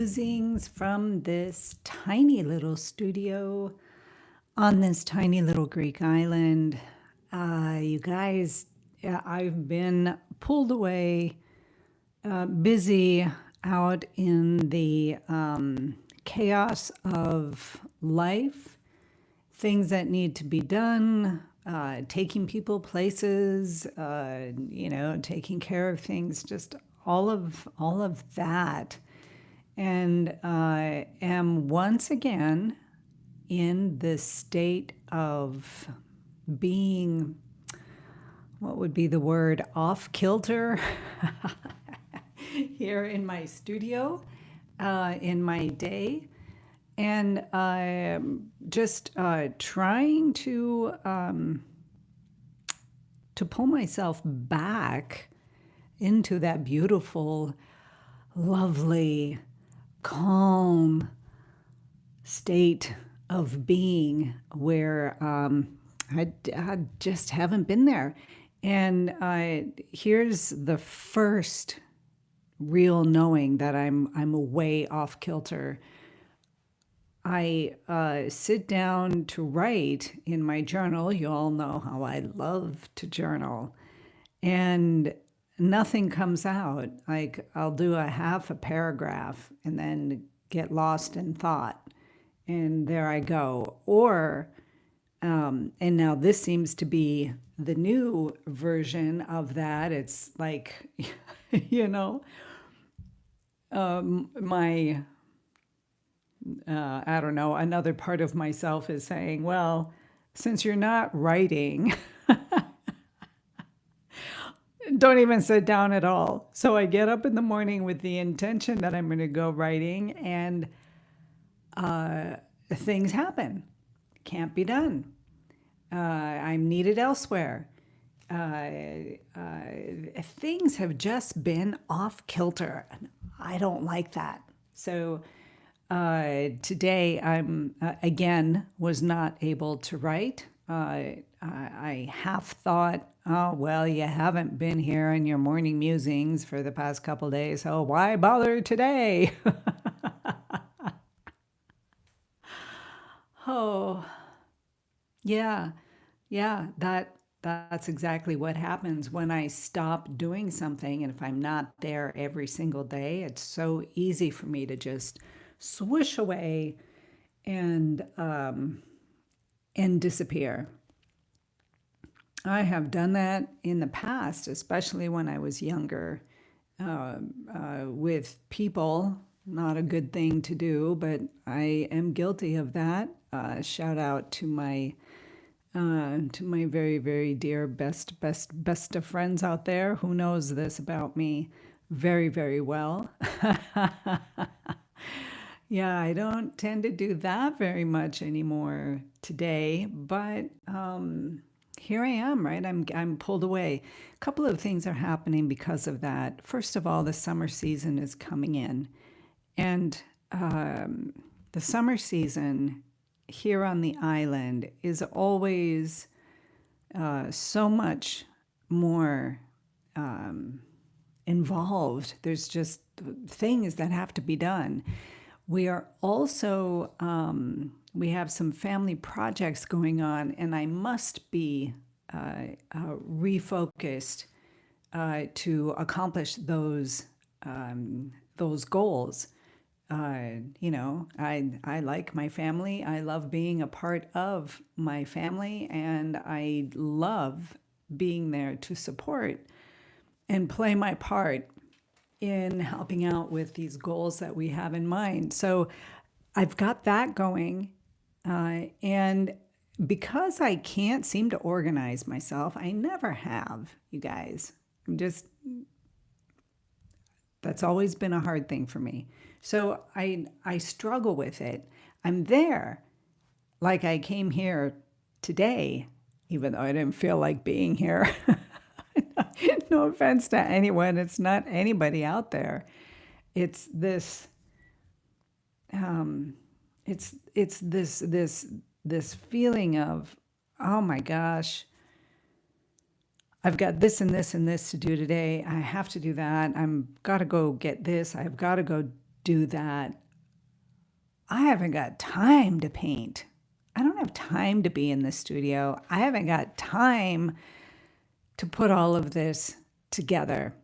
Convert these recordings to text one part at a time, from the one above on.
Musings from this tiny little studio on this tiny little Greek island. You guys, yeah, I've been pulled away, busy out in the chaos of life, things that need to be done, taking people places, taking care of things, just all of that. And I am once again in this state of being, what would be the word, off kilter here in my studio, in my day. And I'm just trying to pull myself back into that beautiful, lovely, calm state of being where I just haven't been there. And here's the first real knowing that I'm way off kilter. I sit down to write in my journal. You all know how I love to journal. And nothing comes out. Like I'll do a half a paragraph and then get lost in thought. And there I go. Or, and now this seems to be the new version of that. It's like, you know, my I don't know, another part of myself is saying, well, since you're not writing, don't even sit down at all. So I get up in the morning with the intention that I'm going to go writing, and things happen. Can't be done. I'm needed elsewhere. Things have just been off kilter, and I don't like that. So today I'm again was not able to write. I half thought, oh well, you haven't been here in your morning musings for the past couple days, so why bother today? Oh, yeah, yeah. That's exactly what happens when I stop doing something, and if I'm not there every single day, it's so easy for me to just swoosh away and disappear. I have done that in the past, especially when I was younger, with people. Not a good thing to do, but I am guilty of that. Shout out to my very, very dear best of friends out there who knows this about me very, very well. Yeah, I don't tend to do that very much anymore today, but here I am, right? I'm pulled away. A couple of things are happening because of that. First of all, the summer season is coming in, and the summer season here on the island is always so much more involved. There's just things that have to be done. We are also, we have some family projects going on, and I must be refocused to accomplish those goals. I like my family. I love being a part of my family, and I love being there to support and play my part in helping out with these goals that we have in mind. So I've got that going. And because I can't seem to organize myself, I never have, you guys. That's always been a hard thing for me. So I struggle with it. I'm there, like I came here today, even though I didn't feel like being here. No offense to anyone, it's not anybody out there. It's this, it's this feeling of, oh my gosh, I've got this and this to do today. I have to do that. I'm got to go get this. I've got to go do that. I haven't got time to paint. I don't have time to be in the studio. I haven't got time to put all of this together.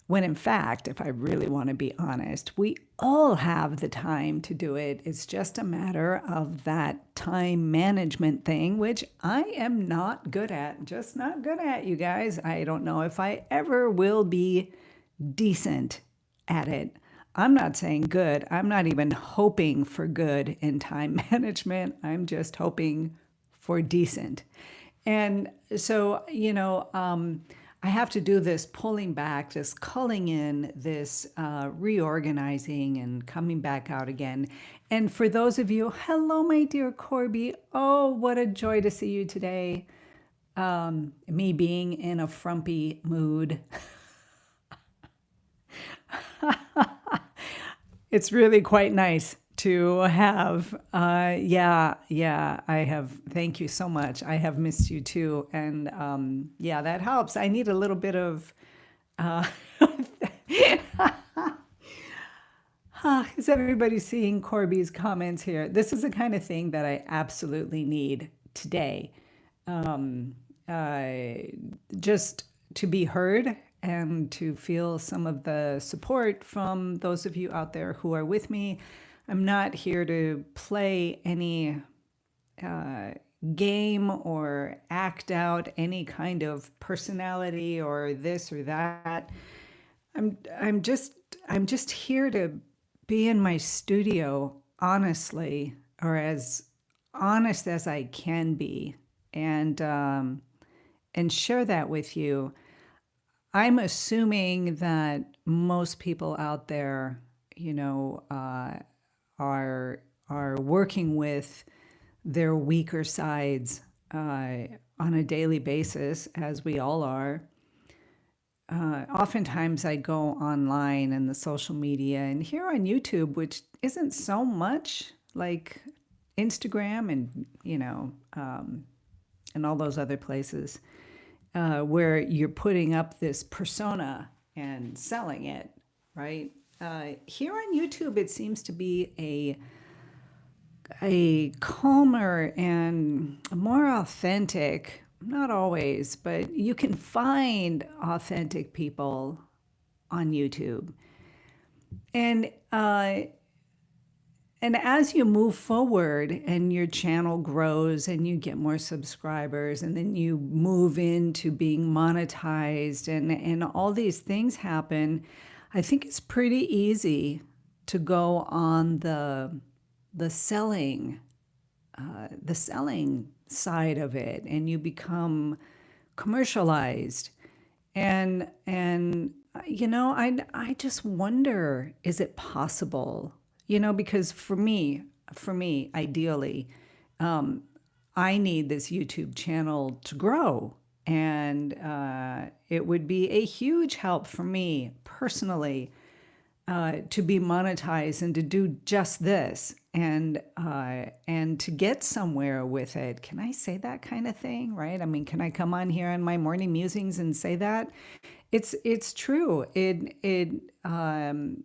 When in fact, if I really want to be honest, we all have the time to do it. It's just a matter of that time management thing, which I am not good at. Just not good at, you guys. I don't know if I ever will be decent at it. I'm not saying good. I'm not even hoping for good in time management. I'm just hoping for decent. And so, I have to do this pulling back, this culling in, this reorganizing and coming back out again. And for those of you, hello, my dear Corby. Oh, what a joy to see you today. Me being in a frumpy mood. It's really quite nice to have. I have. Thank you so much. I have missed you too, and yeah, that helps. I need a little bit of. Uh, is everybody seeing Corby's comments here? This is the kind of thing that I absolutely need today. Um, just to be heard and to feel some of the support from those of you out there who are with me. I'm not here to play any uh, game or act out any kind of personality or this or that. I'm just I'm just here to be in my studio honestly, or as honest as I can be, and share that with you. I'm assuming that most people out there, are working with their weaker sides on a daily basis, as we all are. Oftentimes, I go online and the social media, and here on YouTube, which isn't so much like Instagram and and all those other places where you're putting up this persona and selling it, right? Here on YouTube, it seems to be a calmer and more authentic, not always, but you can find authentic people on YouTube. And and as you move forward and your channel grows and you get more subscribers and then you move into being monetized and all these things happen, I think it's pretty easy to go on the selling the selling side of it, and you become commercialized. And I just wonder, is it possible? Because for me, ideally, I need this YouTube channel to grow. And it would be a huge help for me personally to be monetized and to do just this and to get somewhere with it. Can I say that kind of thing, right? I mean, can I come on here on my morning musings and say that? It's true.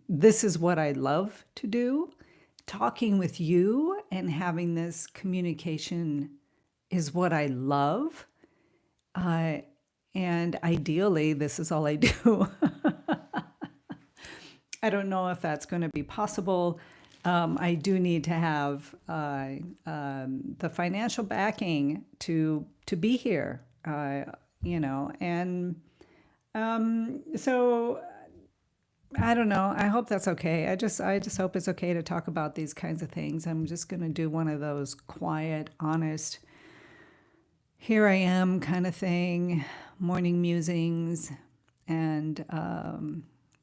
This is what I love to do. Talking with you and having this communication is what I love. Uh, and ideally, this is all I do. I don't know if that's going to be possible. I do need to have the financial backing to be here, and so I don't know. I hope that's okay. I just hope it's okay to talk about these kinds of things. I'm just going to do one of those quiet, honest, here I am kind of thing, morning musings, and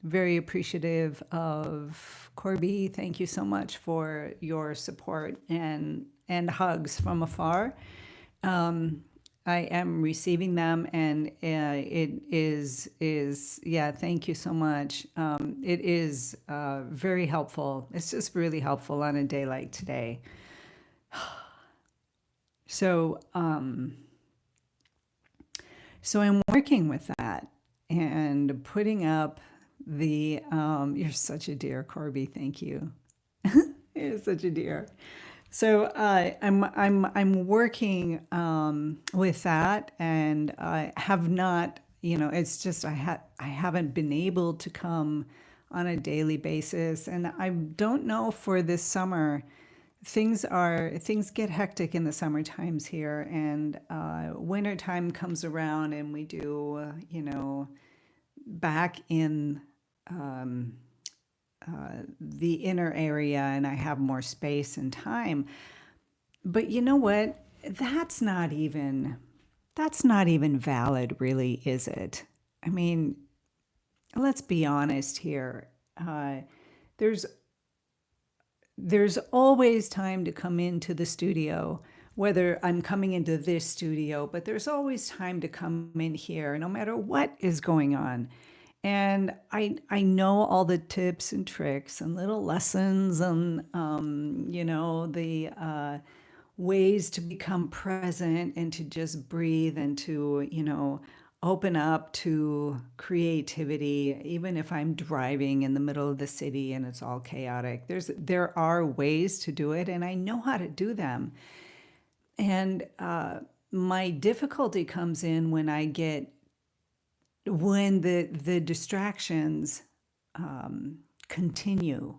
very appreciative of Corby. Thank you so much for your support and hugs from afar. I am receiving them, and it is yeah. Thank you so much. It is very helpful. It's just really helpful on a day like today. So so I'm working with that and putting up You're such a dear, Corby. Thank you. You're such a dear. So I'm working with that, and I have not. It's just I haven't been able to come on a daily basis, and I don't know for this summer. Things get hectic in the summer times here, and winter time comes around, and we do back in the inner area, and I have more space and time. But you know what? That's not even valid, really, is it? I mean, let's be honest here. Uh, there's there's always time to come into the studio, whether I'm coming into this studio, but there's always time to come in here, no matter what is going on. And I know all the tips and tricks and little lessons and the ways to become present and to just breathe and to open up to creativity, even if I'm driving in the middle of the city and it's all chaotic. There are ways to do it, and I know how to do them. And my difficulty comes in when the distractions continue,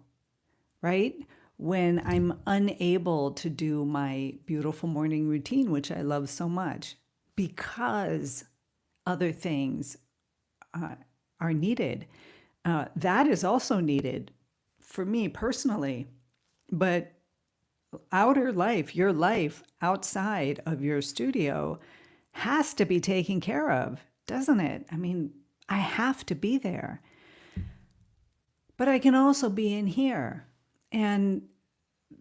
right? When I'm unable to do my beautiful morning routine, which I love so much, because other things are needed. That is also needed for me personally, but outer life, your life outside of your studio, has to be taken care of, doesn't it? I mean, I have to be there, but I can also be in here. And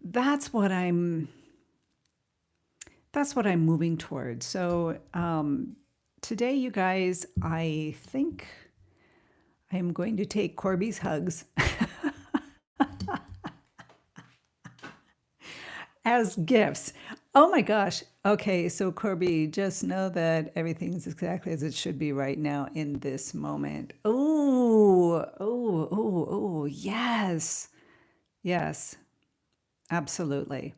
that's what I'm moving towards. So today, you guys, I think I'm going to take Corby's hugs as gifts. Oh my gosh. Okay, so Corby, just know that everything's exactly as it should be right now in this moment. Oh, yes. Yes, absolutely.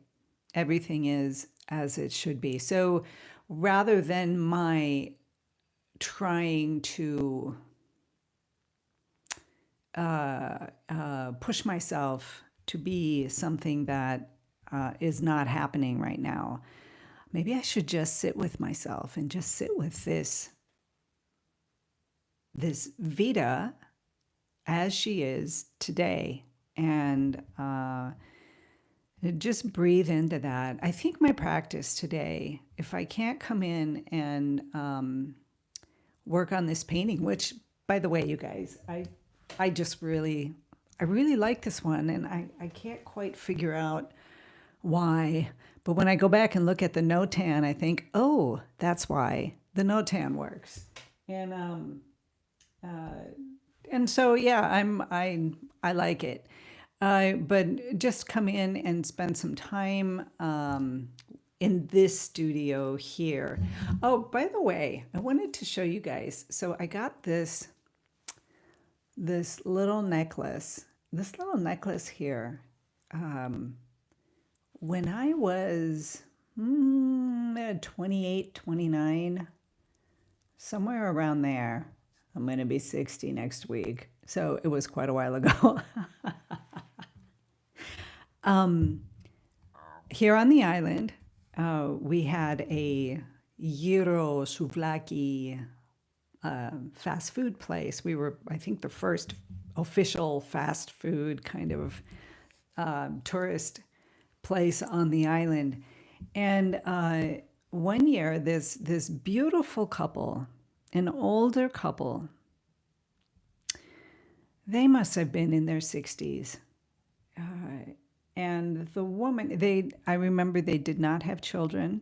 Everything is as it should be. So rather than my trying to push myself to be something that is not happening right now, maybe I should just sit with myself and just sit with this Vita as she is today, and just breathe into that. I think my practice today, if I can't come in and work on this painting, which, by the way, you guys, I really like this one, and I can't quite figure out why. But when I go back and look at the notan, I think, oh, that's why the notan works. And so yeah, I like it. But just come in and spend some time in this studio here. Oh, by the way, I wanted to show you guys. So I got this little necklace. This little necklace here. When I was 28, 29, somewhere around there. I'm going to be 60 next week. So it was quite a while ago. Here on the island, we had a gyro souvlaki fast food place. We were, I think, the first official fast food kind of tourist place on the island. And one year, this beautiful couple, an older couple, they must have been in their 60s. And the woman, I remember they did not have children.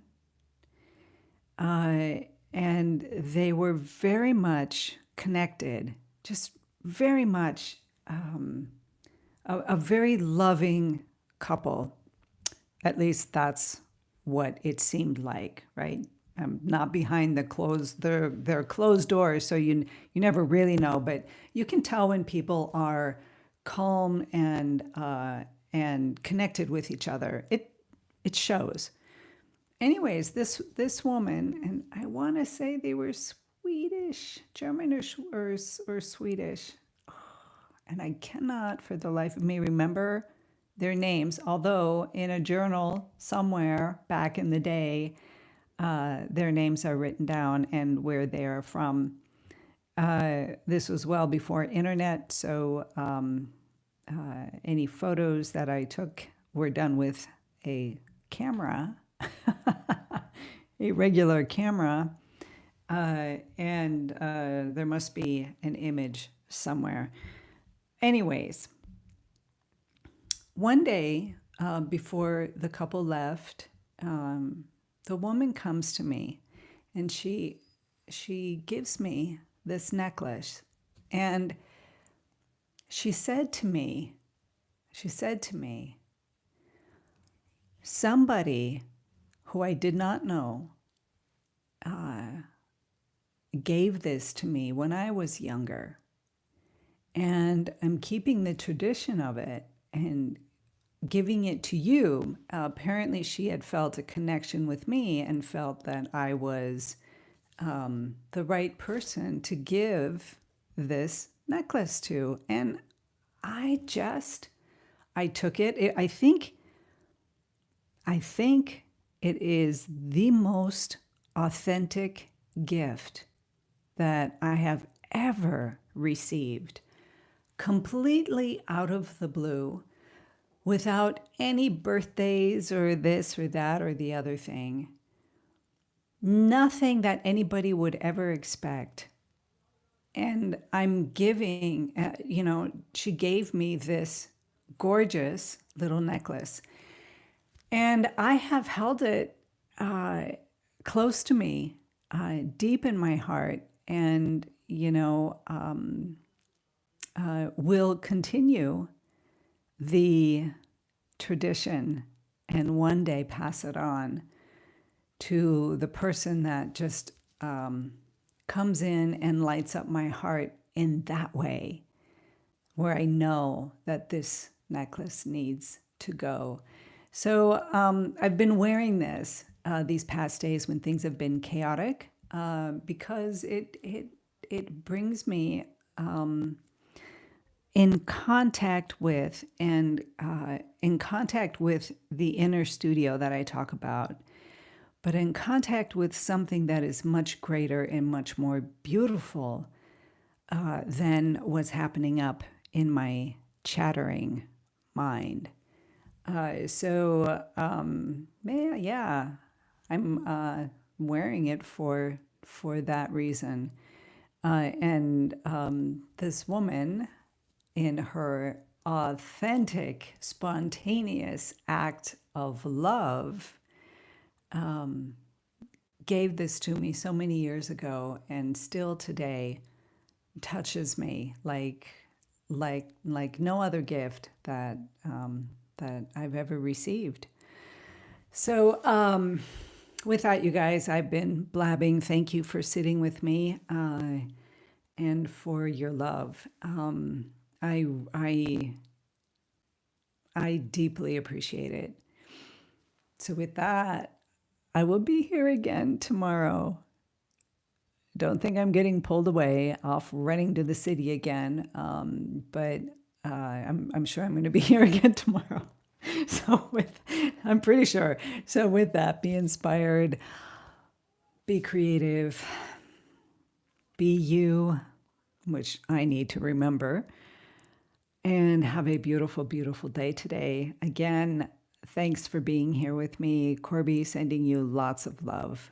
And they were very much connected, just very much a very loving couple. At least that's what it seemed like, right? not behind they're closed doors, so you never really know. But you can tell when people are calm and connected with each other. It shows. Anyways, this woman, and I want to say they were Swedish, German or Swedish, and I cannot for the life of me remember their names. Although in a journal somewhere back in the day, their names are written down and where they are from. This was well before internet, so any photos that I took were done with a camera, a regular camera, and there must be an image somewhere. Anyways, one day before the couple left, the woman comes to me, and she gives me this necklace, and she said to me, somebody who I did not know gave this to me when I was younger, and I'm keeping the tradition of it and giving it to you. Apparently, she had felt a connection with me and felt that I was the right person to give this necklace to. And I took it. I think it is the most authentic gift that I have ever received, completely out of the blue, without any birthdays or this or that or the other thing. Nothing that anybody would ever expect. And I'm giving, she gave me this gorgeous little necklace. And I have held it close to me, deep in my heart, and, will continue the tradition and one day pass it on to the person that just comes in and lights up my heart in that way, where I know that this necklace needs to go. So I've been wearing this these past days when things have been chaotic, because it brings me in contact with the inner studio that I talk about, but in contact with something that is much greater and much more beautiful than what's happening up in my chattering mind. Yeah, I'm wearing it for that reason. And this woman, in her authentic, spontaneous act of love, gave this to me so many years ago, and still today touches me like no other gift that I've ever received. So with that, you guys, I've been blabbing. Thank you for sitting with me and for your love. I deeply appreciate it. So with that, I will be here again tomorrow. Don't think I'm getting pulled away off running to the city again, but I'm sure I'm going to be here again tomorrow. I'm pretty sure. So with that, be inspired, be creative, be you, which I need to remember, and have a beautiful, beautiful day today. Again, thanks for being here with me. Corby, sending you lots of love.